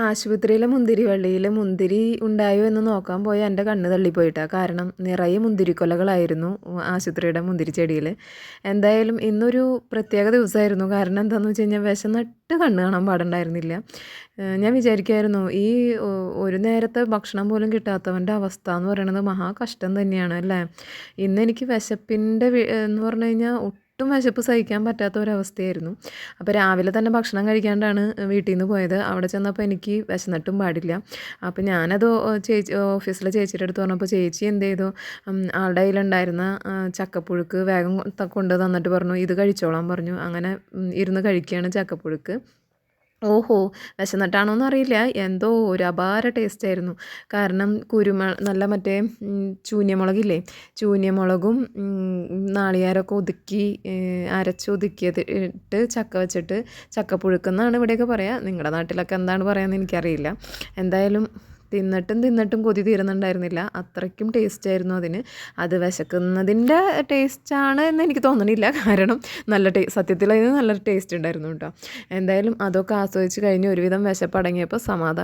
ആശുപത്രിയിലെ മുന്തിരിവള്ളിയിൽ മുന്തിരി ഉണ്ടായോ എന്ന് നോക്കാൻ പോയ എൻ്റെ കണ്ണ് തള്ളിപ്പോയിട്ടാണ്. കാരണം നിറയെ മുന്തിരിക്കൊലകളായിരുന്നു ആശുപത്രിയുടെ മുന്തിരി ചെടിയിൽ. എന്തായാലും ഇന്നൊരു പ്രത്യേക ദിവസമായിരുന്നു. കാരണം എന്താണെന്ന് വെച്ച് കഴിഞ്ഞാൽ വിശന്നിട്ട് കണ്ണ് കാണാൻ പാടുണ്ടായിരുന്നില്ല. ഞാൻ വിചാരിക്കുമായിരുന്നു ഈ ഒരു നേരത്തെ ഭക്ഷണം പോലും കിട്ടാത്തവൻ്റെ അവസ്ഥ എന്ന് പറയുന്നത് മഹാ കഷ്ടം തന്നെയാണ് അല്ലേ. ഇന്ന് എനിക്ക് വിശപ്പിൻ്റെ എന്ന് പറഞ്ഞു കഴിഞ്ഞാൽ ഒട്ടും വിശപ്പ് സഹിക്കാൻ പറ്റാത്ത ഒരവസ്ഥയായിരുന്നു. അപ്പോൾ രാവിലെ തന്നെ ഭക്ഷണം കഴിക്കാണ്ടാണ് വീട്ടിൽ നിന്ന് പോയത്. അവിടെ ചെന്നപ്പോൾ എനിക്ക് വിശന്നിട്ടും പാടില്ല. അപ്പോൾ ഞാനത് ഓഫീസിലെ ചേച്ചിയുടെ അടുത്ത് പറഞ്ഞപ്പോൾ ചേച്ചി എന്ത് ചെയ്തു, ആളുടെ കയ്യിലുണ്ടായിരുന്ന ചക്കപ്പുഴുക്ക് വേഗം കൊണ്ട് തന്നിട്ട് പറഞ്ഞു ഇത് കഴിച്ചോളാൻ പറഞ്ഞു. അങ്ങനെ ഇരുന്ന് കഴിക്കുകയാണ് ചക്കപ്പുഴുക്ക്. ഓഹോ! വിശന്നിട്ടാണോന്ന് അറിയില്ല. എന്തോ ഒരു അപാര ടേസ്റ്റായിരുന്നു. കാരണം നല്ല മറ്റേ ചൂന്യമുളകില്ലേ, ചൂന്യമുളകും നാളികേരമൊക്കെ ഒതുക്കി അരച്ചൊതുക്കിയത് ഇട്ട് ചക്ക വെച്ചിട്ട് ചക്കപ്പുഴുക്കെന്നാണ് ഇവിടെയൊക്കെ പറയുക. നിങ്ങളുടെ നാട്ടിലൊക്കെ എന്താണ് പറയുകയെന്ന് എനിക്കറിയില്ല. എന്തായാലും തിന്നിട്ടും കൊതി തീരുന്നുണ്ടായിരുന്നില്ല. അത്രയ്ക്കും ടേസ്റ്റായിരുന്നു അതിന്. അത് വിശക്കുന്നതിൻ്റെ ടേസ്റ്റാണ് എന്ന് എനിക്ക് തോന്നണില്ല. കാരണം സത്യത്തിൽ അതിന് നല്ലൊരു ടേസ്റ്റ് ഉണ്ടായിരുന്നു കേട്ടോ. എന്തായാലും അതൊക്കെ ആസ്വദിച്ച് കഴിഞ്ഞ് ഒരുവിധം വിശപ്പടങ്ങിയപ്പോൾ സമാധാനം.